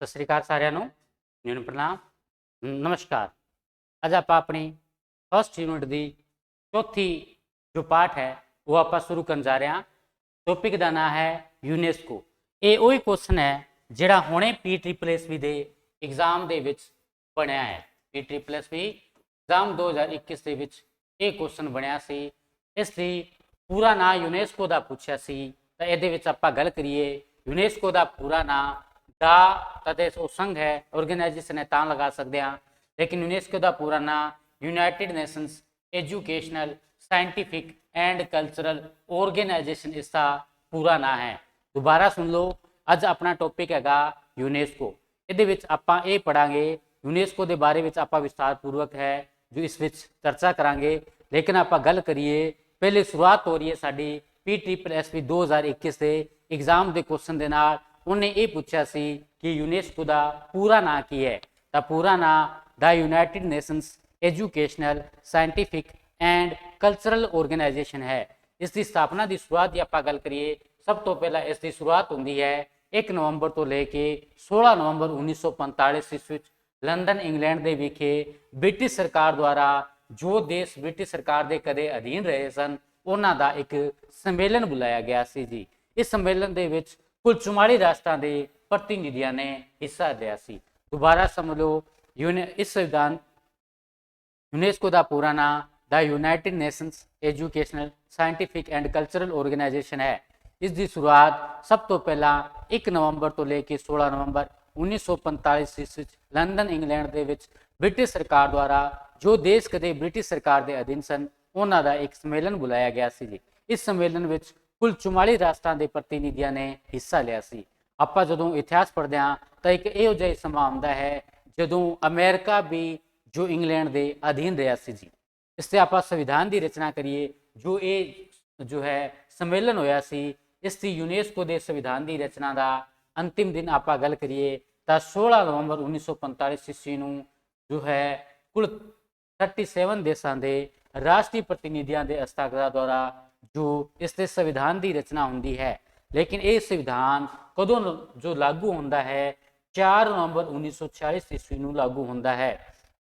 ਸਤਿ ਸ੍ਰੀ ਅਕਾਲ ਸਾਰਿਆਂ ਨੂੰ। ਮੈਨੂੰ ਪ੍ਰਣਾਮ, ਨਮਸਕਾਰ। ਅੱਜ ਆਪਾਂ ਆਪਣੀ ਫਸਟ ਯੂਨਿਟ ਦੀ ਚੌਥੀ ਜੋ ਪਾਠ ਹੈ ਉਹ ਆਪਾਂ ਸ਼ੁਰੂ ਕਰਨ ਜਾ ਰਹੇ ਹਾਂ। ਟੌਪਿਕ ਦਾ ਨਾਮ ਹੈ ਯੂਨੈਸਕੋ। ਇਹ ਉਹੀ ਕੁਐਸਚਨ ਹੈ ਜਿਹੜਾ ਹੁਣੇ PSSB ਦੇ ਐਗਜ਼ਾਮ ਦੇ ਵਿੱਚ ਬਣਿਆ ਹੈ। PSSB ਐਗਜ਼ਾਮ 2021 ਦੇ ਵਿੱਚ ਇਹ ਕੁਐਸਚਨ ਬਣਿਆ ਸੀ। ਇਸ ਲਈ ਪੂਰਾ ਨਾਂ ਯੂਨੈਸਕੋ ਦਾ ਪੁੱਛਿਆ ਸੀ, ਤਾਂ ਇਹਦੇ ਵਿੱਚ ਆਪਾਂ ਗੱਲ ਕਰੀਏ। ਯੂਨੈਸਕੋ ਦਾ ਪੂਰਾ ਨਾਂ ਦਾ ਅਤੇ ਉਹ ਸੰਘ ਹੈ, ਆਰਗੇਨਾਈਜੇਸ਼ਨ ਹੈ ਤਾਂ ਲਗਾ ਸਕਦੇ ਹਾਂ, ਲੇਕਿਨ ਯੂਨੈਸਕੋ ਦਾ ਪੂਰਾ ਨਾਂ United Nations Educational Scientific and Cultural organisation ਇਸਦਾ ਪੂਰਾ ਨਾਂ ਹੈ। ਦੁਬਾਰਾ ਸੁਣ ਲਓ, ਅੱਜ ਆਪਣਾ ਟੌਪਿਕ ਹੈਗਾ ਯੂਨੈਸਕੋ। ਇਹਦੇ ਵਿੱਚ ਆਪਾਂ ਇਹ ਪੜਾਂਗੇ, ਯੂਨੈਸਕੋ ਦੇ ਬਾਰੇ ਵਿੱਚ ਆਪਾਂ ਵਿਸਤਾਰਪੂਰਵਕ ਹੈ ਜੋ ਇਸ ਵਿੱਚ ਚਰਚਾ ਕਰਾਂਗੇ। ਲੇਕਿਨ ਆਪਾਂ ਗੱਲ ਕਰੀਏ, ਪਹਿਲੇ ਸ਼ੁਰੂਆਤ ਹੋ ਰਹੀ ਹੈ ਸਾਡੀ PSSB 2021 ਦੇ ਐਗਜ਼ਾਮ ਦੇ ਕੁਐਸਚਨ ਦੇ ਨਾਲ। ਉਹਨੇ ਇਹ ਪੁੱਛਿਆ ਸੀ ਕਿ ਯੂਨੈਸਕੋ ਦਾ ਪੂਰਾ ਨਾਂ ਕੀ ਹੈ, ਤਾਂ ਪੂਰਾ ਨਾਂ ਦਾ United Nations Educational Scientific and Cultural Organization ਹੈ। ਇਸ ਦੀ ਸਥਾਪਨਾ ਦੀ ਸ਼ੁਰੂਆਤ ਦੀ ਆਪਾਂ ਗੱਲ ਕਰੀਏ, ਸਭ ਤੋਂ ਪਹਿਲਾਂ ਇਸ ਦੀ ਸ਼ੁਰੂਆਤ ਹੁੰਦੀ ਹੈ 1 ਨਵੰਬਰ ਤੋਂ ਲੈ ਕੇ 16 ਨਵੰਬਰ 1945 ਈਸਵੀ ਵਿੱਚ ਲੰਡਨ ਇੰਗਲੈਂਡ ਦੇ ਵਿਖੇ ਬ੍ਰਿਟਿਸ਼ ਸਰਕਾਰ ਦੁਆਰਾ ਜੋ ਦੇਸ਼ ਬ੍ਰਿਟਿਸ਼ ਸਰਕਾਰ ਦੇ ਕਦੇ ਅਧੀਨ ਰਹੇ ਸਨ ਉਹਨਾਂ ਦਾ ਇੱਕ ਸੰਮੇਲਨ ਬੁਲਾਇਆ ਗਿਆ ਸੀ ਜੀ। ਇਸ ਸੰਮੇਲਨ ਦੇ ਵਿੱਚ ਕੁੱਲ 44 ਰਾਸ਼ਟਰਾਂ ਦੇ ਪ੍ਰਤੀਨਿਧੀਆਂ ਨੇ ਹਿੱਸਾ ਲਿਆ ਸੀ। ਦੁਬਾਰਾ ਸਮਝ ਲਓ, ਇਸ ਸੰਵਿਧਾਨ ਯੂਨੈਸਕੋ ਦਾ ਪੂਰਾ ਨਾਂ ਦਾ United Nations Educational Scientific and Cultural Organization ਹੈ। ਇਸ ਦੀ ਸ਼ੁਰੂਆਤ ਸਭ ਤੋਂ ਪਹਿਲਾਂ 1 ਨਵੰਬਰ ਤੋਂ ਲੈ ਕੇ 16 ਨਵੰਬਰ 1945 ਈਸਵੀ ਵਿੱਚ ਲੰਡਨ ਇੰਗਲੈਂਡ ਦੇ ਵਿੱਚ ਬ੍ਰਿਟਿਸ਼ ਸਰਕਾਰ ਦੁਆਰਾ ਜੋ ਦੇਸ਼ ਕਦੇ ਬ੍ਰਿਟਿਸ਼ ਸਰਕਾਰ ਦੇ ਅਧੀਨ ਸਨ ਉਹਨਾਂ ਦਾ ਇੱਕ ਸੰਮੇਲਨ ਬੁਲਾਇਆ ਗਿਆ ਸੀ ਜੀ। ਇਸ ਸੰਮੇਲਨ ਵਿੱਚ ਕੁੱਲ 44 ਰਾਸ਼ਟਰਾਂ ਦੇ ਪ੍ਰਤੀਨਿਧੀਆਂ ਨੇ ਹਿੱਸਾ ਲਿਆ ਸੀ। ਆਪਾਂ ਜਦੋਂ ਇਤਿਹਾਸ ਪੜ੍ਹਦੇ ਹਾਂ ਤਾਂ ਇੱਕ ਇਹੋ ਜਿਹਾ ਸਮਾਂ ਆਉਂਦਾ ਹੈ ਜਦੋਂ ਅਮਰੀਕਾ ਵੀ ਜੋ ਇੰਗਲੈਂਡ ਦੇ ਅਧੀਨ ਰਿਹਾ ਸੀ ਜੀ। ਇਸ ਤੇ ਆਪਾਂ ਸੰਵਿਧਾਨ ਦੀ ਰਚਨਾ ਕਰੀਏ। ਜੋ ਇਹ ਜੋ ਹੈ ਸੰਮੇਲਨ ਹੋਇਆ ਸੀ, ਇਸ ਦੀ ਯੂਨੈਸਕੋ ਦੇ ਸੰਵਿਧਾਨ ਦੀ ਰਚਨਾ ਦਾ ਅੰਤਿਮ ਦਿਨ ਆਪਾਂ ਗੱਲ ਕਰੀਏ ਤਾਂ 16 ਨਵੰਬਰ 1945 ਈਸਵੀ ਨੂੰ ਜੋ ਹੈ ਕੁੱਲ 37 ਦੇਸ਼ਾਂ ਦੇ ਰਾਸ਼ਟਰੀ ਪ੍ਰਤੀਨਿਧੀਆਂ ਦੇ ਹਸਤਾਖਰਾਂ ਦੁਆਰਾ ਜੋ ਇਸ ਦੇ ਸੰਵਿਧਾਨ ਦੀ ਰਚਨਾ ਹੁੰਦੀ ਹੈ। ਲੇਕਿਨ ਇਹ ਸੰਵਿਧਾਨ ਕਦੋਂ ਜੋ ਲਾਗੂ ਹੁੰਦਾ ਹੈ 4 ਨਵੰਬਰ 1946 ਈਸਵੀ ਨੂੰ ਲਾਗੂ ਹੁੰਦਾ ਹੈ।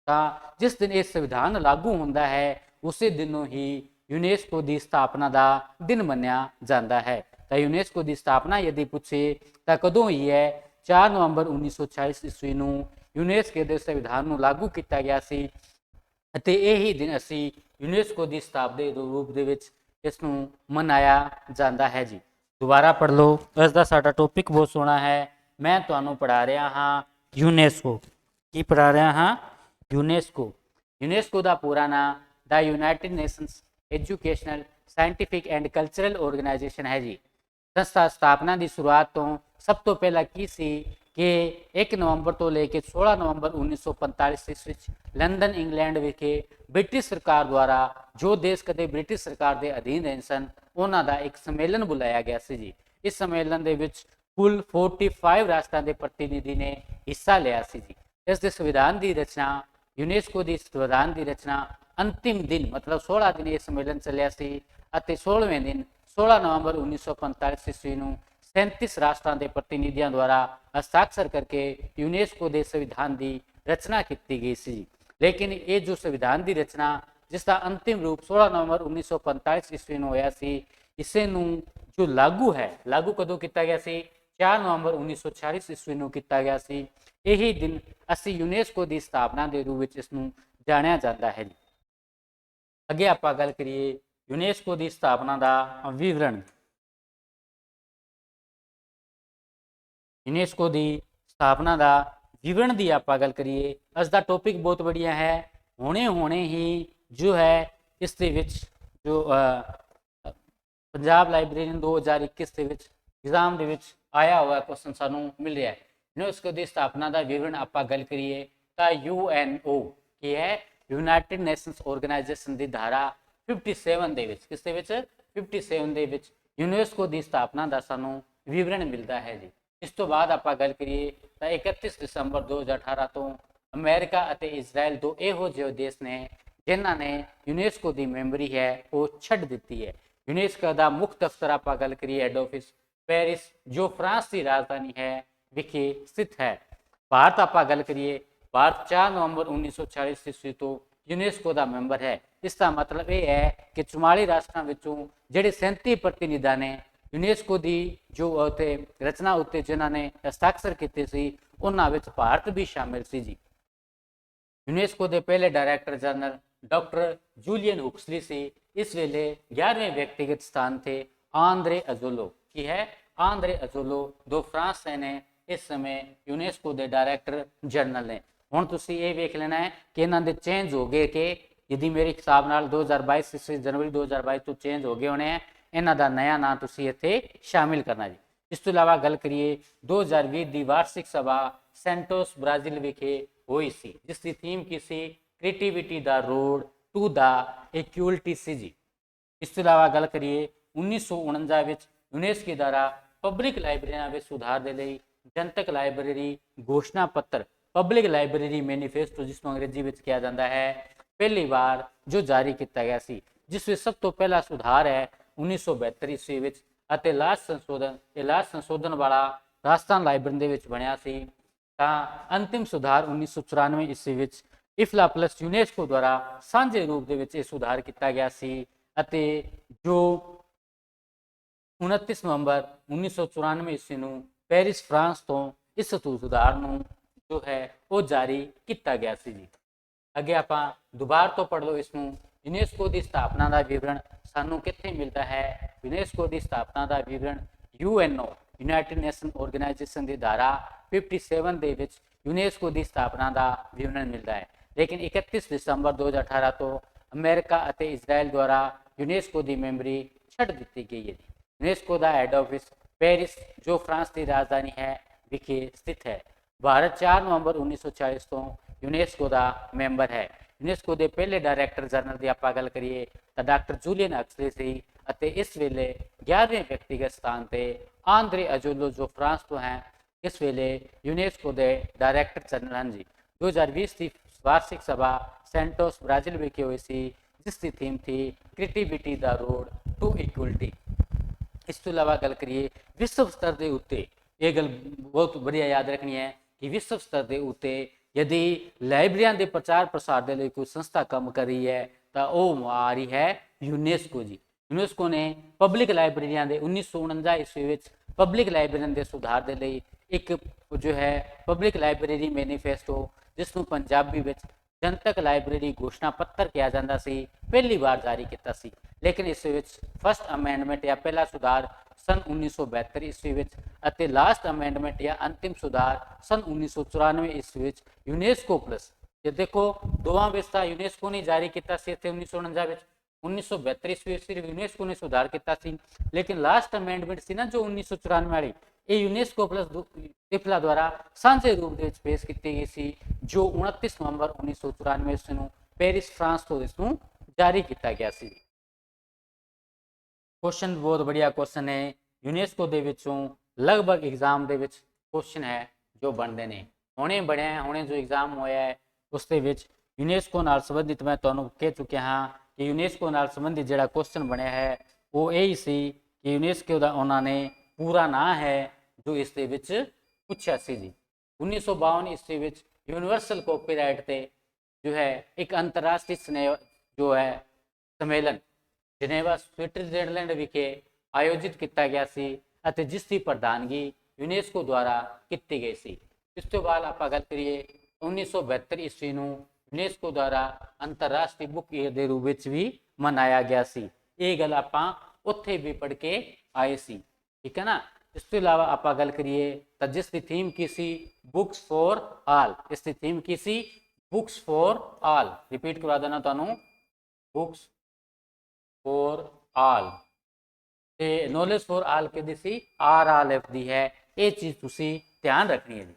ਤਾਂ ਜਿਸ ਦਿਨ ਇਹ ਸੰਵਿਧਾਨ ਲਾਗੂ ਹੁੰਦਾ ਹੈ ਉਸੇ ਦਿਨੋਂ ਹੀ ਯੂਨੈਸਕੋ ਦੀ ਸਥਾਪਨਾ ਦਾ ਦਿਨ ਮੰਨਿਆ ਜਾਂਦਾ ਹੈ। ਤਾਂ ਯੂਨੈਸਕੋ ਦੀ ਸਥਾਪਨਾ ਯਦि ਪੁੱਛੇ ਤਾਂ ਕਦੋਂ ਹੋਈ ਹੈ? 4 ਨਵੰਬਰ 1946 ਈਸਵੀ ਨੂੰ ਯੂਨੈਸਕੋ ਦੇ ਸੰਵਿਧਾਨ ਨੂੰ ਲਾਗੂ ਕੀਤਾ ਗਿਆ ਸੀ ਅਤੇ ਇਹੀ ਦਿਨ ਅਸੀਂ ਯੂਨੈਸਕੋ ਦੀ ਸਥਾਪਨਾ ਦੇ ਰੂਪ ਦੇ ਵਿੱਚ ਇਸ ਨੂੰ ਮਨਾਇਆ ਜਾਂਦਾ ਹੈ ਜੀ। ਦੁਬਾਰਾ ਪੜ੍ਹ ਲਓ, ਇਸ ਦਾ ਸਾਡਾ ਟੌਪਿਕ ਬਹੁਤ ਸੋਹਣਾ ਹੈ। ਮੈਂ ਤੁਹਾਨੂੰ ਪੜ੍ਹਾ ਰਿਹਾ ਹਾਂ ਯੂਨੈਸਕੋ। ਕੀ ਪੜ੍ਹਾ ਰਿਹਾ ਹਾਂ? ਯੂਨੈਸਕੋ। ਯੂਨੈਸਕੋ ਦਾ ਪੂਰਾ ਨਾਂ ਦਾ United Nations Educational Scientific and Cultural Organization ਹੈ ਜੀ। ਸੰਸਥਾ ਸਥਾਪਨਾ ਦੀ ਸ਼ੁਰੂਆਤ ਤੋਂ ਸਭ ਤੋਂ ਪਹਿਲਾਂ ਕੀ ਸੀ ਕਿ 1 ਨਵੰਬਰ ਤੋਂ ਲੈ ਕੇ 16 ਨਵੰਬਰ 1945 ਈਸਵੀ ਵਿੱਚ ਲੰਡਨ ਇੰਗਲੈਂਡ ਵਿਖੇ ਬ੍ਰਿਟਿਸ਼ ਸਰਕਾਰ ਦੁਆਰਾ ਜੋ ਦੇਸ਼ ਕਦੇ ਬ੍ਰਿਟਿਸ਼ ਸਰਕਾਰ ਦੇ ਅਧੀਨ ਰਹੇ ਸਨ ਉਹਨਾਂ ਦਾ ਇੱਕ ਸੰਮੇਲਨ ਬੁਲਾਇਆ ਗਿਆ ਸੀ ਜੀ। ਇਸ ਸੰਮੇਲਨ ਦੇ ਵਿੱਚ ਕੁੱਲ 45 ਰਾਸ਼ਟਰਾਂ ਦੇ ਪ੍ਰਤੀਨਿਧੀ ਨੇ ਹਿੱਸਾ ਲਿਆ ਸੀ ਜੀ। ਇਸ ਦੇ ਸੰਵਿਧਾਨ ਦੀ ਰਚਨਾ ਯੂਨੈਸਕੋ ਦੀ ਸੰਵਿਧਾਨ ਦੀ ਰਚਨਾ ਅੰਤਿਮ ਦਿਨ ਮਤਲਬ 16 ਦਿਨ ਇਹ ਸੰਮੇਲਨ ਚੱਲਿਆ ਸੀ ਅਤੇ 16ਵੇਂ ਦਿਨ 16 ਨਵੰਬਰ 1945 ਈਸਵੀ ਨੂੰ 37 ਰਾਸ਼ਟਰਾਂ ਦੇ ਪ੍ਰਤੀਨਿਧੀਆਂ ਦੁਆਰਾ ਹਸਤਾਖਰ ਕਰਕੇ ਯੂਨੈਸਕੋ ਦੇ ਸੰਵਿਧਾਨ ਦੀ ਰਚਨਾ ਕੀਤੀ ਗਈ ਸੀ। ਲੇਕਿਨ ਇਹ ਜੋ ਸੰਵਿਧਾਨ ਦੀ ਰਚਨਾ ਜਿਸ ਦਾ ਅੰਤਿਮ ਰੂਪ 16 ਨਵੰਬਰ 1945 ਈਸਵੀ ਨੂੰ ਹੋਇਆ ਸੀ, ਇਸੇ ਨੂੰ ਜੋ ਲਾਗੂ ਹੈ, ਲਾਗੂ ਕਦੋਂ ਕੀਤਾ ਗਿਆ ਸੀ? 4 ਨਵੰਬਰ 1946 ਈਸਵੀ ਨੂੰ ਕੀਤਾ ਗਿਆ ਸੀ। ਇਹੀ ਦਿਨ ਅਸੀਂ ਯੂਨੈਸਕੋ ਦੀ ਸਥਾਪਨਾ ਦੇ ਰੂਪ ਵਿੱਚ ਇਸ ਨੂੰ ਜਾਣਿਆ ਜਾਂਦਾ ਹੈ ਜੀ। ਅੱਗੇ ਆਪਾਂ ਗੱਲ ਕਰੀਏ ਯੂਨੈਸਕੋ ਦੀ ਸਥਾਪਨਾ ਦਾ ਵਿਵਰਣ। ਯੂਨੈਸਕੋ ਦੀ ਸਥਾਪਨਾ ਦਾ ਵਿਵਰਣ ਦੀ ਆਪਾਂ ਗੱਲ ਕਰੀਏ, ਇਸ ਦਾ ਟੌਪਿਕ ਬਹੁਤ ਵਧੀਆ ਹੈ। ਹੁਣੇ ਹੀ ਜੋ ਹੈ ਇਸ ਦੇ ਵਿੱਚ ਜੋ ਪੰਜਾਬ ਲਾਇਬ੍ਰੇਰੀਅਨ 2021 ਦੇ ਵਿੱਚ ਐਗਜ਼ਾਮ ਦੇ ਵਿੱਚ ਆਇਆ ਹੋਇਆ ਕੁਐਸਚਨ ਸਾਨੂੰ ਮਿਲ ਰਿਹਾ ਹੈ। ਯੂਨੈਸਕੋ ਦੀ ਸਥਾਪਨਾ ਦਾ ਵਿਵਰਣ ਆਪਾਂ ਗੱਲ ਕਰੀਏ ਤਾਂ UNO ਕੀ ਹੈ? ਯੂਨਾਈਟਿਡ ਨੇਸ਼ਨਸ ਆਰਗੇਨਾਈਜੇਸ਼ਨ ਦੀ ਧਾਰਾ 57 ਦੇ ਵਿੱਚ, ਕਿਸ ਦੇ ਵਿੱਚ? 57 ਦੇ ਵਿੱਚ ਯੂਨੈਸਕੋ ਦੀ ਸਥਾਪਨਾ ਦਾ ਸਾਨੂੰ ਵਿਵਰਣ ਮਿਲਦਾ ਹੈ ਜੀ। ਇਸ ਤੋਂ ਬਾਅਦ ਆਪਾਂ ਗੱਲ ਕਰੀਏ ਤਾਂ 31 ਦਸੰਬਰ 2018 ਤੋਂ ਅਮਰੀਕਾ ਅਤੇ ਇਜ਼ਰਾਈਲ ਦੋ ਇਹੋ ਜਿਹੇ ਦੇਸ਼ ਨੇ ਜਿਨ੍ਹਾਂ ਨੇ ਯੂਨੈਸਕੋ ਦੀ ਮੈਂਬਰੀ ਹੈ ਉਹ ਛੱਡ ਦਿੱਤੀ ਹੈ। ਯੂਨੈਸਕੋ ਦਾ ਮੁੱਖ ਦਫ਼ਤਰ ਆਪਾਂ ਗੱਲ ਕਰੀਏ ਹੈਡ ਆਫਿਸ ਪੈਰਿਸ ਜੋ ਫਰਾਂਸ ਦੀ ਰਾਜਧਾਨੀ ਹੈ ਵਿਖੇ ਸਥਿਤ ਹੈ। ਭਾਰਤ ਆਪਾਂ ਗੱਲ ਕਰੀਏ, ਭਾਰਤ 4 ਨਵੰਬਰ 1946 ਈਸਵੀ ਤੋਂ ਯੂਨੈਸਕੋ ਦਾ ਮੈਂਬਰ ਹੈ। ਇਸ ਦਾ ਮਤਲਬ ਇਹ ਹੈ ਕਿ 44 ਰਾਸ਼ਟਰਾਂ ਵਿੱਚੋਂ ਜਿਹੜੇ 37 ਪ੍ਰਤੀਨਿਧਾਂ ਨੇ ਯੂਨੈਸਕੋ ਦੀ ਜੋ ਉੱਤੇ ਰਚਨਾ ਉੱਤੇ ਜਿਨ੍ਹਾਂ ਨੇ ਹਸਤਾਖਰ ਕੀਤੇ ਸੀ, ਉਹਨਾਂ ਵਿੱਚ ਭਾਰਤ ਵੀ ਸ਼ਾਮਿਲ ਸੀ ਜੀ। ਯੂਨੈਸਕੋ ਦੇ ਪਹਿਲੇ ਡਾਇਰੈਕਟਰ ਜਨਰਲ ਡਾਕਟਰ ਜੂਲੀਅਨ ਹੁਕਸਲੀ ਸੀ। इस वेले 11वें व्यक्तिगत स्थान थे आंद्रे अजोलो, की है आंद्रे अजोलो, दो फ्रांस से ने इस समय यूनेस्को के डायरैक्टर जनरल ने। हुण तुसीं ये वेख लेना है कि इन्हां दे चेंज हो गए कि यदि मेरे हिसाब नाल 2022 ईस्वी जनवरी 2022 तो चेंज हो गए होने हैं। इन्हां दा नया नाम तुसीं इत्थे शामिल करना जी। इस तो इलावा गल करिए 2020 की वार्षिक सभा सेंटोस ब्राजील विखे हुई सी, जिसकी थीम की सी क्रिएटिविटी दा रोड टू द इक्वलिटी सी जी। इस तो इलावा गल करिए 1949 में यूनेस्को द्वारा पब्लिक लाइब्रेरियां में सुधार के लिए जनतक लाइब्रेरी घोषणा पत्र, पब्लिक लाइब्रेरी मैनीफेस्टो जिसको अंग्रेजी में कहा जाता है, पहली बार जो जारी किया गया सी, जिस सब तो पहला सुधार है 1972 ईस्वी में, लास्ट संशोधन वाला राजस्थान लाइब्रेरी के बनया सी। अंतिम सुधार 1994 ईस्वी में इफला प्लस यूनेस्को द्वारा सांझे रूप के सुधार किया गया सी, जो 29 नवंबर 1994 ईस्वी को पेरिस फ्रांस तो इस सुधार नूं जो है वो जारी किया गया सी जी। अगे आप दोबारा तो पढ़ लो इसनूं। यूनेस्को की स्थापना का विवरण सानू कित्थे मिलता है? यूनेस्को की स्थापना का विवरण यूएनओ यूनाइटेड नेशन ऑर्गेनाइजेशन की धारा 57 दे विच यूनेस्को की स्थापना का विवरण मिलता है। लेकिन 31 दिसंबर 2018 तो अमेरिका और इजराइल द्वारा यूनेस्को की मैंबरी छड़ दी गई है। यूनेस्को का हैड ऑफिस पेरिस जो फ्रांस की राजधानी है विखे स्थित है। भारत 4 नवंबर 1940 तो यूनेस्को का मैंबर है। यूनेस्को के पहले डायरैक्टर जनरल की आप गल करिए तो डॉक्टर जूलियन हक्सली सी, इस वेले 11वें व्यक्तिगत स्थान पर आंद्रे अजोलो जो फ्रांस तो हैं इस वेले यूनेस्को के डायरैक्टर जनरल हैं जी। 2020 की वार्षिक सभा सेंटोस ब्राजील विखे हुई सी, जिसकी थीम थी creativity the road to equality. इस तो इलावा गल करिए विश्व स्तर के उत्ते, ये गल बहुत बढ़िया याद रखनी है कि विश्व स्तर के उत्ते यदि लाइब्रेरियां के प्रचार प्रसार के लिए कोई संस्था काम कर रही है तो वह आ रही है यूनेस्को जी। यूनेस्को ने पब्लिक लाइब्रेरियां के 1949 ईस्वी में पब्लिक लाइब्रेरियां के सुधार के लिए एक जो है पब्लिक लाइब्रेरी मैनीफेस्टो जिसनों पंजाबी में जनतक लाइब्रेरी घोषणा पत्र कहा जाता सी, पहली बार जारी किया सी। लेकिन इस फर्स्ट अमेंडमेंट या पहला सुधार सन 1972 ईस्वी में, लास्ट अमेंडमेंट या अंतिम सुधार सन 1994 ईस्वी में यूनेस्को प्लस। ये देखो दोवां विच तां यूनेस्को ने जारी किया 1949 में, 1972 ईस्वी सिर्फ यूनेस्को ने सुधार किया सी। लेकिन लास्ट अमेंडमेंट सी ना जो 1994 वाली, ये यूनेस्को प्लस इफला द्वारा सांझे रूप में पेश की गई सी, जो 29 नवंबर 1994 ईस्वी को पेरिस फ्रांस तो इसनूं जारी किया गया सी। क्वेश्चन बहुत बढ़िया क्वेश्चन है। यूनेस्को दे विचों लगभग एग्जाम दे विच क्वेश्चन है जो बनते हैं, हुणे बने हुणे जो एग्जाम होया है उसके विच यूनेस्को नाल संबंधित मैं तुहानूं कह चुकिया हाँ कि यूनेस्को नाल संबंधित जिहड़ा क्वेश्चन बनया है वो यही सी कि यूनेस्को का उन्होंने पूरा ना है जो इस दे विच पूछा सी जी। 1952 ईस्वी में यूनिवर्सल कॉपीराइट ते जो है एक अंतरराष्ट्रीय जो है सम्मेलन जिनेवा स्विट्जरलैंड विखे आयोजित किया गया सी, जिसकी प्रधानगी यूनेस्को द्वारा की गई सी। इस तो बाद आप गल करिए 1972 ईस्वी को यूनेस्को द्वारा अंतरराष्ट्रीय बुक ईयर के रूप में भी मनाया गया सी। ये गल आप उत्थे भी पढ़ के आए सी, ठीक है ना। इस तो इलावा आप गल करिए तो जिसकी थीम की सी बुक्स फॉर ऑल, इसकी थीम की सी बुक्स फॉर ऑल। रिपीट करवा देना तुहानू, बुक्स फॉर ऑल ते नॉलेज फॉर ऑल के दी सी RRF दी है। ये चीज़ तुसी ध्यान रखनी है जी।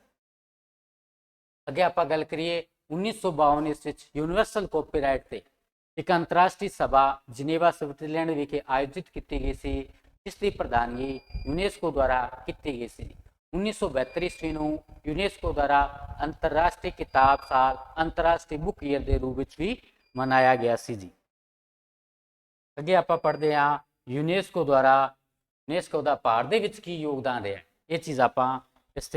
अगे आप गल करिए 1952 ईस्वी यूनिवर्सल कॉपीराइट ते एक अंतरराष्ट्रीय सभा जिनेवा स्विट्जरलैंड विखे आयोजित की गई सी, जिसकी प्रधानगी यूनेस्को द्वारा की गई सी। 1972 ईस्वी को यूनेस्को द्वारा अंतरराष्ट्रीय किताब साल अंतरराष्ट्रीय बुक ईयर के रूप में भी मनाया गया सी जी। अगे आप पढ़ते हैं यूनेस्को द्वारा यूनेस्को का भारत के की योगदान रहा, ये चीज़ आप इस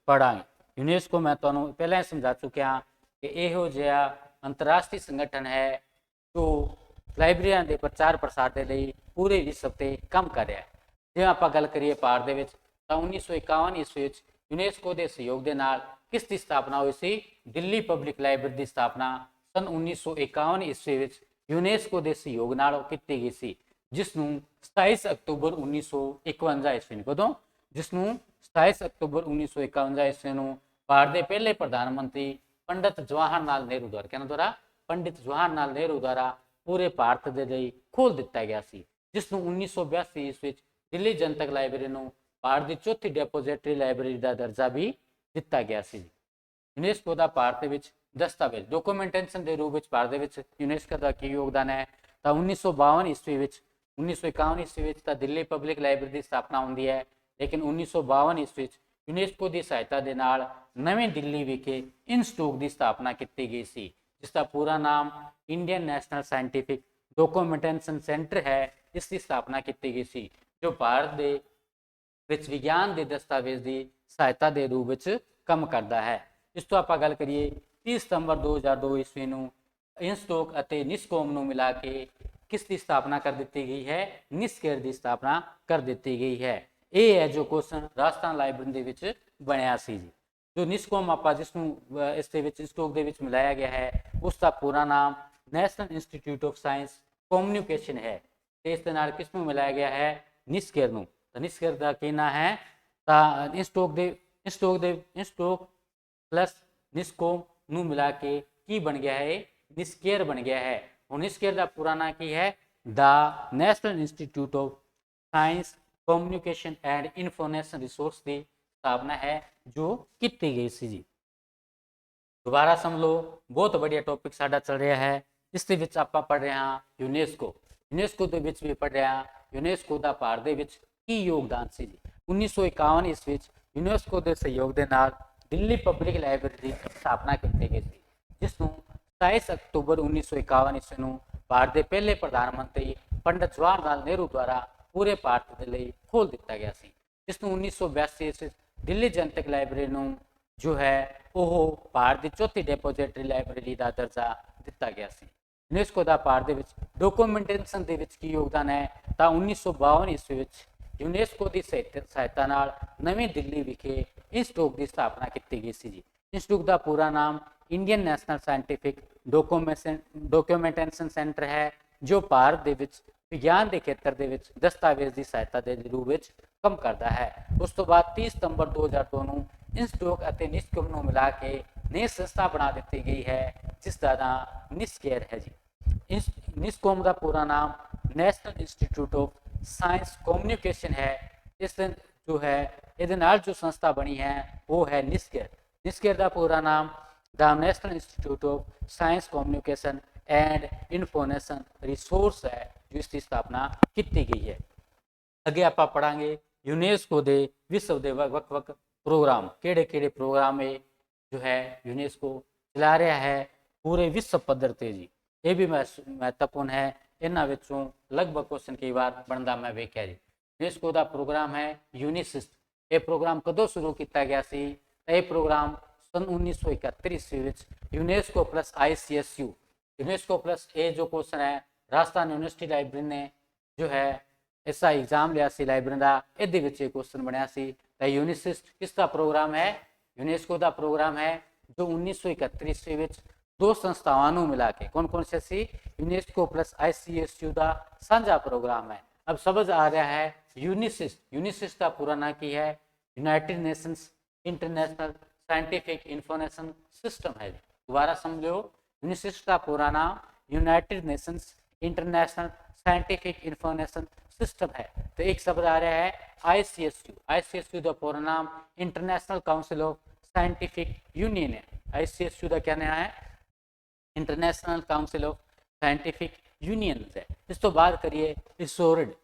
पढ़ांगे। यूनेस्को मैं ਤੁਹਾਨੂੰ ਪਹਿਲਾਂ ਹੀ ਸਮਝਾ ਚੁੱਕਿਆ ਕਿ ਇਹੋ ਜਿਹਾ ਅੰਤਰਰਾਸ਼ਟਰੀ ਸੰਗਠਨ ਹੈ ਜੋ ਲਾਇਬ੍ਰੇਰੀਆਂ ਦੇ ਪ੍ਰਚਾਰ ਪ੍ਰਸਾਰ ਦੇ ਲਈ ਪੂਰੇ ਵਿਸ਼ਵ ਤੇ ਕੰਮ ਕਰ ਰਿਹਾ ਹੈ। ਜੇ ਆਪਾਂ ਗੱਲ ਕਰੀਏ ਭਾਰਤ ਦੇ ਵਿੱਚ ਤਾਂ 1951 ਈਸਵੀ ਵਿੱਚ यूनेस्को के सहयोग के नाल किसकी स्थापना हुई सी? दिल्ली पब्लिक लाइब्रेरी की स्थापना सन 1951 ईस्वी में यूनेस्को के सहयोग नाल की गई सी, जिसनों 27 अक्तूबर 1951 ईस्वी ਨੂੰ कदों जिसनों 27 अक्तूबर 1951 ईस्वी ਨੂੰ भारत के पहले प्रधानमंत्री पंडित जवाहर लाल नेहरू द्वारा कहना द्वारा पंडित जवाहर लाल नेहरू द्वारा पूरे भारत के लिए खोल दिता गया सी, जिसनों 1982 ईस्वी दिल्ली जनतक लाइब्रेरी ਨੂੰ भारत की चौथी डिपोजिटरी लाइब्रेरी का दर्जा भी दिता गया सी। यूनेस्को का भारत में दस्तावेज डॉक्यूमेंटेशन के रूप में भारत में यूनेस्को का की योगदान है? तो 1952 ईस्वी 1951 ईस्वी तो दिल्ली पब्लिक लाइब्रेरी की स्थापना होती है, लेकिन 1952 ईस्वी यूनेस्को की सहायता के नाल नवी दिल्ली विखे इंस्टीट्यूट की स्थापना की गई सी, जिसका पूरा नाम Indian national scientific documentation centre है। इसकी स्थापना की गई सी, जो भारत के विज्ञान के दस्तावेज की सहायता के रूप में काम करता है। इस तो आप गल करिए 30 सितंबर 2002 ईस्वी में इंस्टोक और निस्कॉम को मिला के किसकी स्थापना कर दी गई है? निस्केयर की स्थापना कर दी गई है। ये है जो क्वेश्चन राजस्थान लाइब्रेरी के बनया सी जी। जो निस्कॉम आप जिसनों इस इंस्टोक के मिलाया गया है उसका पूरा नाम national institute of science communication है। इस किस में मिलाया गया है? निस्केयर ਨੂੰ। तो निस्केयर का कहना है इंस्टोक प्लस निस्कॉम ਨੂੰ मिला के की बन गया है? निस्केयर बन गया है। और निस्केयर का पूरा नाम की है? The national institute of science communication and information resource की स्थापना है जो की गई सी जी। दोबारा समझ लो, बहुत बढ़िया टॉपिक साडा चल रहा है। इसके विच आप पढ़ रहे हैं यूनेस्को के विच भी पढ़ रहे हैं यूनेस्को का भारत की योगदान से जी। 1951 ईस्वी यूनेस्को के सहयोग के नाल दिल्ली पब्लिक लाइब्रेरी की स्थापना की गई थी, जिसनों 27 अक्तूबर 1951 ईस्वी में भारत के पहले प्रधानमंत्री पंडित जवाहर लाल नेहरू द्वारा पूरे भारत के लिए खोल दिता गया सी, जिसनों 1982 ईस्वी दिल्ली जनतक लाइब्रेरी ਨੂੰ जो है वह भारत की चौथी डिपोजिटरी लाइब्रेरी का दर्जा दिता गया सी। यूनेस्को का भारत डॉक्यूमेंटेशन के योगदान है? तो 1952 ईस्वी यूनेस्को की सहायता नाल नवी दिल्ली विखे इंस्टीट्यूट की स्थापना की गई सी जी। इंस्टीट्यूट का पूरा नाम Indian national scientific documentation centre है, जो भारत के विज्ञान के क्षेत्र के दस्तावेज की सहायता के रूप में काम करता है। उस तो बाद 30 सितंबर 2002 में इंस्टीट्यूट और निस्कॉम को मिला के नई संस्था बना दी गई है, जिसका नाम निस्केयर है जी। निस्कॉम का पूरा नाम national institute of science communication है। इस जो है ये जो संस्था बनी है वो है निस्केयर। निस्केयर का पूरा नाम the national institute of science communication and information resource है, जो इसकी स्थापना की गई है। अगे आप पढ़ांगे यूनेस्को के विश्व के वक् प्रोग्राम केड़े प्रोग्राम है जो है यूनेस्को चला रहा है पूरे विश्व पद्धर से जी। ये भी महत्वपूर्ण है। इन्हां विचों लगभग क्वेश्चन कई बार बनता मैं वेख्या जी। यूनेस्को का प्रोग्राम है यूनिसिस्ट। ये प्रोग्राम कदों शुरू किया गया सी? ये प्रोग्राम सन 1971 ईस्वी में UNESCO plus ICSU UNESCO plus ये जो क्वेश्चन है राजस्थान यूनिवर्सिटी लाइब्रेरी ने जो है ऐसा एग्जाम लिया सी लाइब्रेरी का, ये क्वेश्चन बनया सी। यूनिसिस्ट किसका प्रोग्राम है? यूनेस्को का प्रोग्राम है, जो 1971 ईस्वी में दो संस्थाओं मिला के कौन कौन से सी? यूनेस्को प्लस ICSU का साझा प्रोग्राम है। अब समझ आ रहा है यूनिसिस्ट। यूनिसिस्ट का पूरा नाम की है? United Nations international scientific information system है। दोबारा समझो, यूनिसिस्ट का पूरा नाम United Nations international scientific information system है। तो एक शब्द आ रहा है ICSU। ICSU का पूरा नाम international council of scientific union है। ICSU का क्या नाम है? International council of scientific union है। इस तो बात करिए इसोरिड।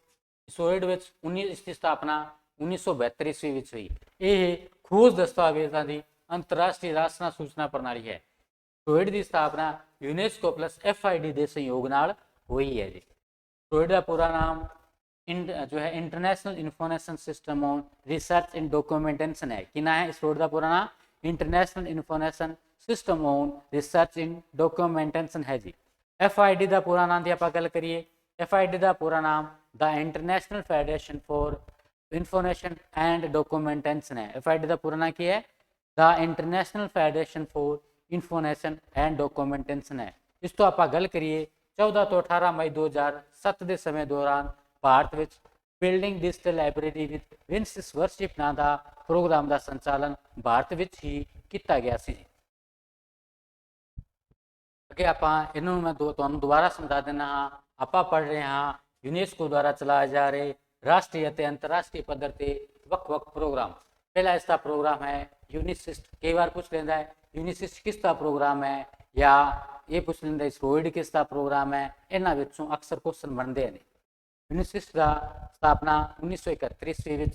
इसोरिड इसकी स्थापना 1972 ईस्वी में हुई। ये खोज दस्तावेजों की अंतरराष्ट्रीय राष्ट्रीय सूचना प्रणाली है। इसोरिड की स्थापना यूनेस्को प्लस FID के सहयोग नाल हुई है जी। इसोरिड का पूरा नाम जो है international information system on research and documentation है। कि ना है इसोरिड का पूरा नाम? International information system on research in documentation है जी। FID ਦਾ ਪੂਰਾ ਨਾਮ ਦੀ ਆਪਾਂ ਗੱਲ ਕਰੀਏ, FID ਦਾ ਪੂਰਾ ਨਾਮ the international federation for information and documentation है। FID ਦਾ ਪੂਰਾ ਨਾਮ ਕੀ ਹੈ? The international federation for information and documentation है। ਇਸ ਤੋਂ ਆਪਾਂ ਗੱਲ ਕਰੀਏ 14 ਤੋਂ 18 ਮਈ 2007 ਦੇ ਸਮੇਂ ਦੌਰਾਨ ਭਾਰਤ ਵਿੱਚ ਬਿਲਡਿੰਗ ਡਿਜੀਟਲ ਲਾਇਬ੍ਰੇਰੀ ਵਿਦ ਵਿੰਸਿਸ ਵਰਸ਼ਿਪ ਨਾਂ ਦਾ ਪ੍ਰੋਗਰਾਮ ਦਾ ਸੰਚਾਲਨ ਭਾਰਤ ਵਿੱਚ ਹੀ ਕੀਤਾ ਗਿਆ ਸੀ। ਅੱਗੇ ਆਪਾਂ ਇਹਨੂੰ ਮੈਂ ਤੁਹਾਨੂੰ ਦੁਬਾਰਾ ਸਮਝਾ ਦਿੰਦਾ ਹਾਂ। ਆਪਾਂ ਪੜ੍ਹ ਰਹੇ ਹਾਂ यूनेस्को द्वारा चलाए जा रहे राष्ट्रीय ਅਤੇ अंतर्राष्ट्रीय पद्धर ਤੇ ਵੱਖ-ਵੱਖ प्रोग्राम। पहला इसका प्रोग्राम है यूनिसिस्ट। कई बार पूछ लेता है यूनिसिस्ट किसका प्रोग्राम है, या ये पूछ लेता स्टोइड किसका प्रोग्राम है। इन्हों विचों अक्सर क्वेश्चन बनते हैं। यूनिसिस्ट का स्थापना 1931 ईस्वी में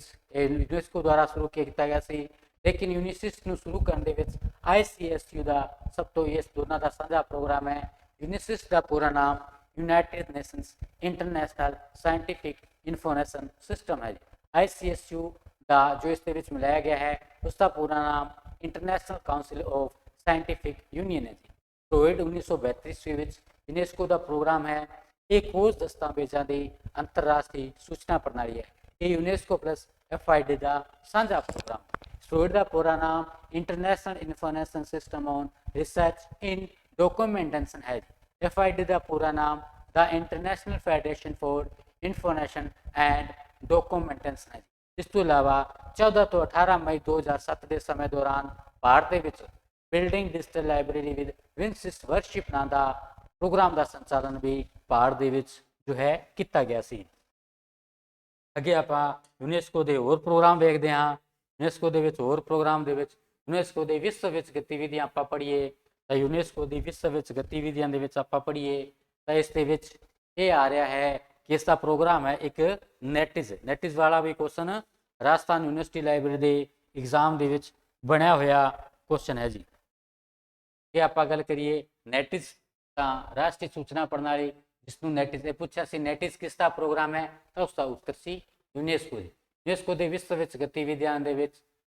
यूनेस्को द्वारा शुरू किया गया ਸੀ, लेकिन यूनिसिस्ट ਨੂੰ शुरू करने ਵਿੱਚ ICSU ਦਾ सब तो ये दोनों का साझा प्रोग्राम है। यूनिसिस्ट का पूरा नाम United Nations international scientific information system है। ICSU का जो इसके विच मिलाया गया है उसका पूरा नाम international council of scientific union है जी। कोविड 1932 ईस्वी में यूनेस्को का प्रोग्राम है एक खोज दस्तावेज़ों की अंतरराष्ट्रीय सूचना प्रणाली है। ये यूनेस्को प्लस FID का साझा प्रोग्राम। कोविड का पूरा नाम international information system on research in documentation है। FID का पूरा नाम the international federation for information and documentation है। इस तो अलावा 14 तो 18 मई 2007 के समय दौरान भारत के बिल्डिंग डिजिटल लाइब्रेरी विद विंसिस वर्शिप नाम का प्रोग्राम का संचालन भी भारत के जो है किया गया सी। अगे आप यूनेस्को के होर प्रोग्राम देखते हैं। यूनेस्को के होर प्रोग्राम के यूनेस्को के विश्व गतिविधियां आप पढ़िए तो यूनेस्को की विश्व गतिविधियों के आप पढ़िए तो इस ये आ रहा है कि इसका प्रोग्राम है एक नैटिज वाला भी क्वेश्चन राजस्थान यूनिवर्सिटी लाइब्रेरी के एग्जाम के बनया हुआ क्वेश्चन है जी। ये आप गल करिए नैटिज राष्ट्रीय सूचना प्रणाली जिसनों नैटिज पूछा सी नैटिज किसका प्रोग्राम है तो उसका उत्तर सी यूनेस्को। यूनेस्को के विश्व गतिविधियों के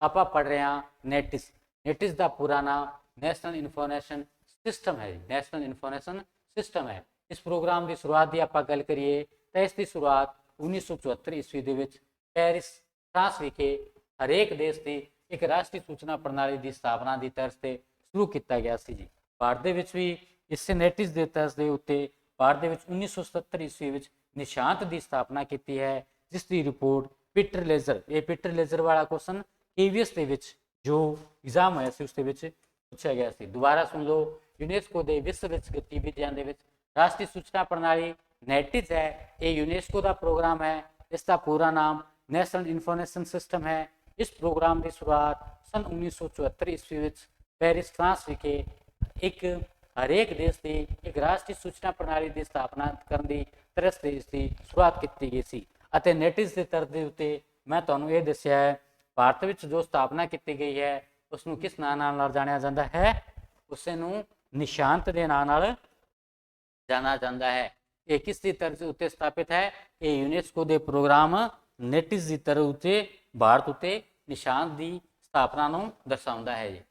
आप पढ़ रहे हैं नैटिज का पूरा नाम नेशनल इन्फॉर्मेशन सिस्टम है। नेशनल इन्फॉर्मेशन सिस्टम है। इस प्रोग्राम की शुरुआत की आप गल करिए तो इसकी शुरुआत 1974 ईस्वी के पेरिस फ्रांस विखे हरेक देश की एक राष्ट्रीय सूचना प्रणाली की स्थापना की तर्ज से शुरू किया गया सी जी। भारत के भी इस नैटिज के तर्ज के उत्ते भारत के 1977 ईस्वी में निशांत की स्थापना की है जिसकी रिपोर्ट पीटर लेजर ये पीटर लेजर वाला क्वेश्चन KVS के जो एग्जाम होया सी उसके पूछा गया सी। दोबारा सुन लो यूनेस्को के विश्व गतिविधियों के राष्ट्रीय सूचना प्रणाली नैटिज है। ये यूनेस्को का प्रोग्राम है। इसका पूरा नाम नेशनल इन्फॉर्मेशन सिस्टम है। इस प्रोग्राम की शुरुआत सन 1974 ईस्वी में पेरिस फ्रांस विखे एक हरेक देश की एक राष्ट्रीय सूचना प्रणाली की स्थापना करने की तरह से इसकी शुरुआत की गई सी। नैटिज के तर्ज के उत्ते मैं तुहानूं ये दस्सिया है भारत में जो स्थापना की गई है उसनूं किस नाम नाल जानिया जाता है, उसनूं निशांत के नाम नाल जाना जाता है। ये किसकी तर्ज उत्ते स्थापित है? ये यूनेस्को के प्रोग्राम नैटिज की तर्ज उत्ते भारत उत्ते निशांत की स्थापना नूं दर्शाउंदा है।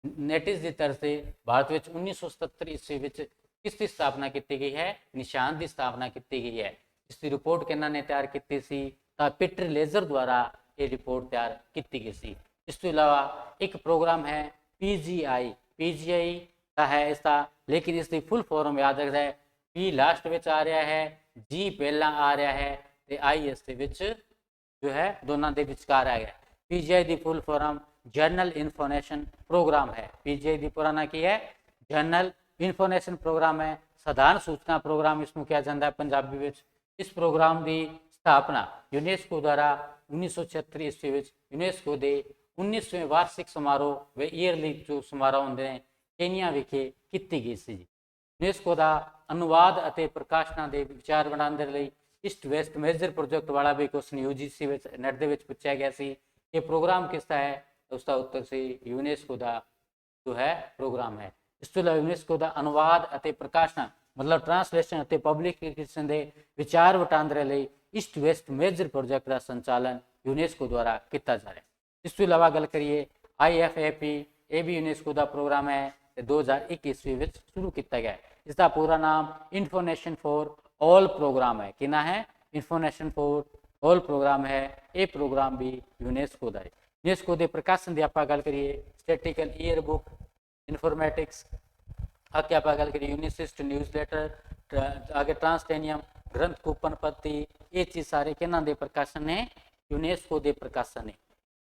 नैटिज की तर्ज से भारत में 1977 ईस्वी में किसकी स्थापना की गई है? निशांत की स्थापना की गई है। इसकी रिपोर्ट किन्ना ने तैयार की सी? पीटर लेजर द्वारा ये रिपोर्ट तैयार की गई सी। इस तो अलावा एक प्रोग्राम है PGI का है इसका, लेकिन इसकी फुल फॉर्म याद रखना है। P लास्ट में आ रहा है, G पहला आ रहा है तो I इसके जो है दोनों के विचकार आ गया। PGI की full form general information programme है। PGI की पुराना की है जनरल इन्फॉर्मेशन प्रोग्राम है, साधारण सूचना प्रोग्राम इसमें क्या जाता है पंजाबी में। इस प्रोग्राम की स्थापना यूनेस्को द्वारा 1976 ईस्वी में यूनेस्को के 19वें वार्षिक समारोह व ईयरली जो समारोह होंगे हैं केनिया विखे की गई सी। यूनेस्को का अनुवाद और प्रकाशना के विचार बनाने लिए ईस्ट वेस्ट मेजर प्रोजेक्ट वाला भी क्वेश्चन UGC नेट के पूछा गया सी। ये प्रोग्राम किसका है? उसका उत्तर से यूनेस्को का जो है प्रोग्राम है। इस तो यूनेस्को का अनुवाद और प्रकाशना मतलब ट्रांसलेशन और पब्लिकेशन के विचार वटांदरे लिए ईस्ट वेस्ट मेजर प्रोजेक्ट का संचालन यूनेस्को द्वारा किया जा रहा है। इस तो अलावा गल करिए IFAP ਇਹ ਵੀ ਯੂਨੈਸਕੋ ਦਾ ਪ੍ਰੋਗਰਾਮ ਹੈ ਤੇ 2021 ਈਸਵੀ ਵਿੱਚ ਸ਼ੁਰੂ ਕੀਤਾ ਗਿਆ। ਇਸ ਦਾ ਪੂਰਾ ਨਾਮ ਇਨਫੋਰਮੇਸ਼ਨ ਫॉर ऑल ਪ੍ਰੋਗਰਾਮ ਹੈ। ਕਿਹਨਾਂ ਹੈ? ਇਨਫੋਰਮੇਸ਼ਨ ਫॉर ऑल ਪ੍ਰੋਗਰਾਮ ਹੈ। ਇਹ ਪ੍ਰੋਗਰਾਮ ਵੀ ਯੂਨੈਸਕੋ ਦਾ ਹੈ। ਯੂਨੈਸਕੋ ਦੇ ਪ੍ਰਕਾਸ਼ਨ ਦੀ ਆਪਾਂ ਗੱਲ ਕਰੀਏ, ਸਟੈਟਿਕਲ ਈਅਰ ਬੁੱਕ ਇਨਫੋਰਮੈਟਿक्स, आगे आप गल करिए यूनिसिस्ट न्यूज़लैटर, आगे ट्रांसटेनियम ग्रंथ कूपन पत्ती, ये चीज़ सारे किन्हां दे प्रकाशन ने? यूनेस्को के प्रकाशन ने।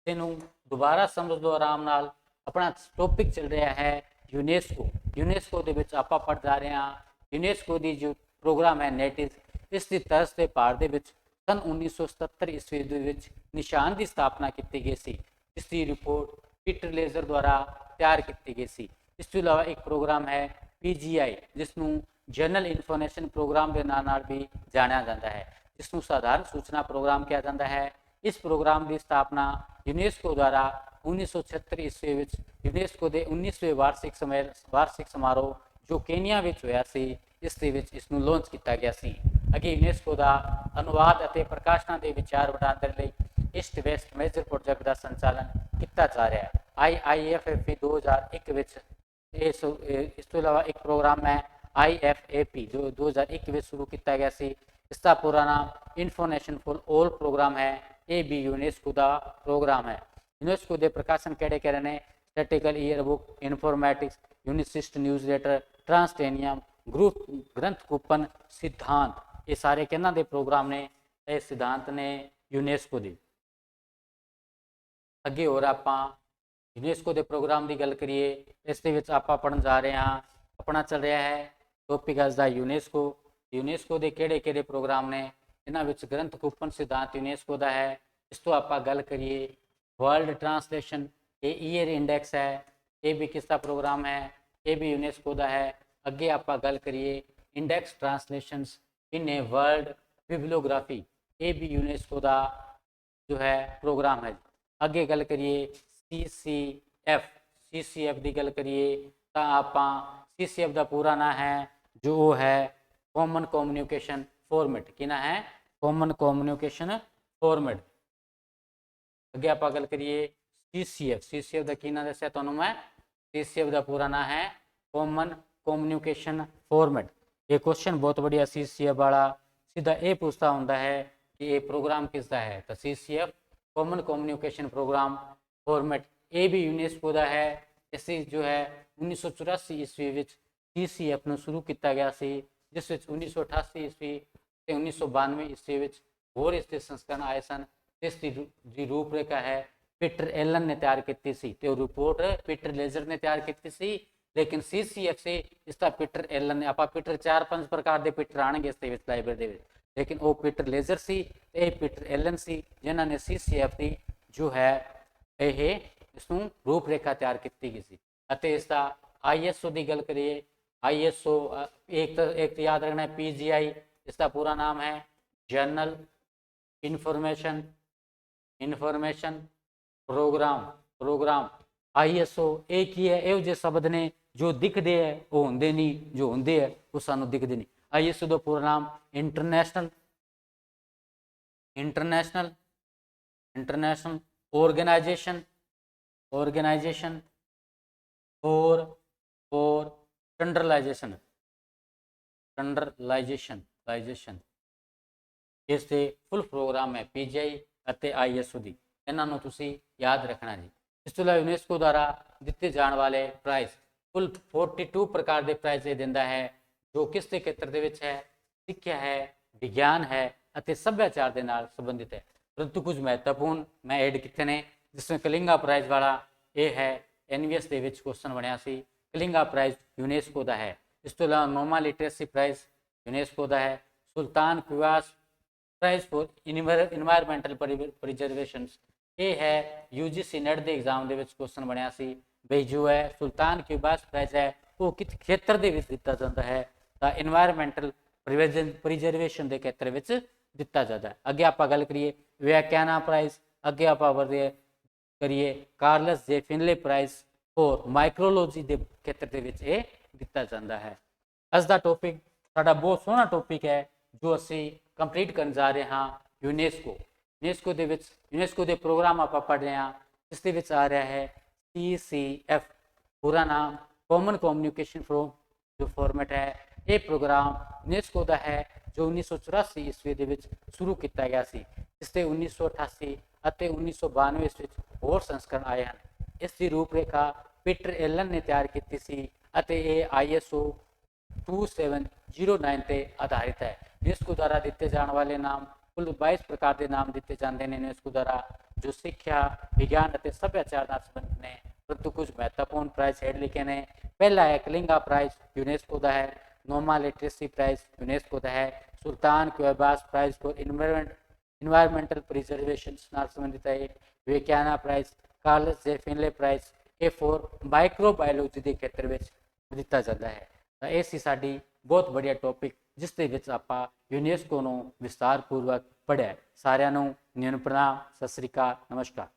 तेनू दोबारा समझ लो आराम नाल। अपना टॉपिक चल रहा है यूनेस्को। यूनेस्को दे विच आपां पढ़ जा रहे हैं यूनेस्को की जो प्रोग्राम है नेटिव, इसकी तरस से भारत दे विच सन 1977 ईस्वी दे विच निशान की स्थापना की गई सी, जिसकी रिपोर्ट पीटर लेजर द्वारा तैयार की गई सी। इस तो इलावा एक प्रोग्राम है PGI, जिसनों जनरल इन्फॉर्मेशन प्रोग्राम के नाम भी जाना जाता है, जिसनों साधारण सूचना प्रोग्राम किया जाता है। इस प्रोग्राम की स्थापना यूनेस्को द्वारा 1976 ईस्वी में यूनेस्को के 19वें वार्षिक समारोह जो केनिया में होया सी, इसनों लॉन्च किया गया सी। अगे यूनेस्को का अनुवाद और प्रकाशना के विचार बढ़ाने लिए ईस्ट वैस्ट मेजर प्रोजेक्ट का संचालन किया जा रहा है। IIFFE 2001 इस तो इलावा एक प्रोग्राम है IFAP जो 2001 में शुरू किया गया सी। इसका पूरा नाम इन्फॉर्मेशन फॉर ऑल प्रोग्राम है। ये भी यूनेस्को का प्रोग्राम है। यूनेस्को के प्रकाशन केड़े केड़े ने? Statistical year book इन्फॉर्मैटिक्स, UNISIST newsletter, ट्रांसटेनियम ग्रंथ कूपन सिद्धांत, ये सारे किन्हां दे प्रोग्राम ने? ये सिद्धांत ने यूनेस्को दे। अगे होर आपां यूनेस्को के प्रोग्राम की गल करिए, इस आप पढ़न जा रहे हैं, अपना चल रहा है टॉपिक अज दा यूनेस्को। यूनेस्को के केड़े केड़े प्रोग्राम ने? इन्हां विच ग्रंथ कूपन सिद्धांत यूनेस्को का है। इस तो आप गल करिए वर्ल्ड ट्रांसलेशन, ये ईयर इंडैक्स है, ये भी किसका प्रोग्राम है? ये भी यूनेस्को का है। अगे आप गल करिए index translations in a world bibliography, ये भी यूनेस्को का जो है प्रोग्राम है। अगे गल करिए CCF की गल करिए तो आप CCF का पूरा नाम है जो है कॉमन कम्यूनिकेशन फॉर्मेट। कि ना है? Common communication format. अगे आप गल करिए CCF का की ना दस्या तुहानूं मैं? CCF का पूरा नाम है कॉमन कम्यूनिकेशन फॉर्मेट। ये क्वेश्चन बहुत बढ़िया CCF वाला सीधा ये पूछता होंदा है कि ये प्रोग्राम किसका है? तो CCF common communication programme format, ये भी यूनेस्को का है। इसी जो है 1984 ईस्वी में CCF ਨੂੰ शुरू किया गया सी, जिस 1988 ईस्वी ਤੇ 1992 ईस्वी में होर इसके संस्करण आए सन। इसकी जी रूपरेखा है पीटर एलन ने तैयार की सी, तो रिपोर्ट पीटर लेजर ने तैयार की सी, लेकिन CCF से इसका पीटर एलन ने आप पीटर 4-5 प्रकार के पीटर आएंगे इस लाइब्रेरी, लेकिन वो पीटर लेजर सी, ये पीटर एलन सी, जिन्होंने CCF की जो है ये इसनों रूपरेखा तैयार की गई सी। इसका ISO की गल करिए, ISO एक तो याद रखना है PGI, इसका पूरा नाम है जर्नल इन्फॉर्मेशन प्रोग्राम। ISO एक ही है, ये शब्द ने जो दिखते हैं वो होंगे नहीं, जो होंगे है वो सानू दिखते नहीं। ISO का पूरा नाम इंटरनेशनल ऑर्गेनाइजेशन फॉर स्टैंडर्डाइजेशन। इससे फुल प्रोग्राम है PGI ਅਤੇ ISO ਦੀ, ਇਹਨਾਂ ਨੂੰ ਤੁਸੀਂ याद रखना जी। इस तो इलावा यूनेस्को द्वारा दिए जाने वाले प्राइज़ कुल 42 प्रकार के प्राइज़ ये दिंदा है, जो किस के खेत्र के है? सिक्ख्या है, विज्ञान है ਅਤੇ सभ्याचार के नाल संबंधित है। परंतु कुछ महत्वपूर्ण मैं ऐड किए ने, जिसमें कलिंगा प्राइज़ वाला ये है NVS के क्वेश्चन बनया सी। कलिंगा प्राइज़ यूनेस्को का है। इस तो इलावा नोमा लिटरेसी प्राइज़ यूनेस्को का है। Sultan Qaboos prize for environmental preservation, ये है UGC नेट के एग्जाम के क्वेश्चन बनया सी बई जो है सुल्तान क्यूबास प्राइज़ है वो किस खेत्र के दिता जाता है? तो इन्वायरमेंटल प्रिजर्वेशन के खेत्र में दिता जाता है। अगे आप गल करिए व्याख्याना प्राइज़, अगे आप करिए Carlos J Finlay prize for microbiology के खेत्र के दिता जाता है। अज का टॉपिक साडा बहुत सोहना टॉपिक है जो असी कंप्लीट करन जा रहे हैं यूनेस्को के प्रोग्राम आप पढ़ रहे हैं। इसके आ रहा है CCF पूरा नाम कॉमन कम्युनिकेशन फोरम जो फॉर्मेट है, ये प्रोग्राम यूनेस्को का है जो 1984 ईस्वी ਦੇ ਵਿੱਚ ਸ਼ੁਰੂ ਕੀਤਾ ਗਿਆ ਸੀ। ਇਸ ਦੇ 1988 ਅਤੇ 1992 ਇਸ ਵਿੱਚ ਹੋਰ ਸੰਸਕਰਣ ਆਏ ਹਨ। ਇਸ ਦੀ ਰੂਪਰੇਖਾ ਪੀਟਰ ਐਲਨ ਨੇ ਤਿਆਰ ਕੀਤੀ ਸੀ ਅਤੇ ਇਹ ISO 2709 ਤੇ ਆਧਾਰਿਤ ਹੈ। यूनेस्को द्वारा दिते जाने वाले नाम कुल 22 प्रकार के नाम दिते जाते हैं यूनेस्को द्वारा, जो सिक्ख्या विज्ञान और सभ्याचार नाल संबंधित ने, परंतु कुछ महत्वपूर्ण प्राइज हेठ लिखे ने। पहला है कलिंगा प्राइज यूनेस्को का है, नोमा लिटरेसी प्राइज यूनेस्को का है, सुल्तान क्वेबास प्राइज फॉर इन्वायरमेंटल प्रिजर्वेशन नाल संबंधित है, विज्ञाना प्राइज, कार्लस जे फिनले प्राइज ये फॉर माइक्रोबायोलॉजी के खेत्र में दिता जाता है। तो ये सी साडी बहुत बढ़िया टॉपिक जिस दे विच आपां यूनेस्को नूं विस्तारपूर्वक पढ़िया। सारिआं नूं प्रणाम, सत श्री अकाल, नमस्कार।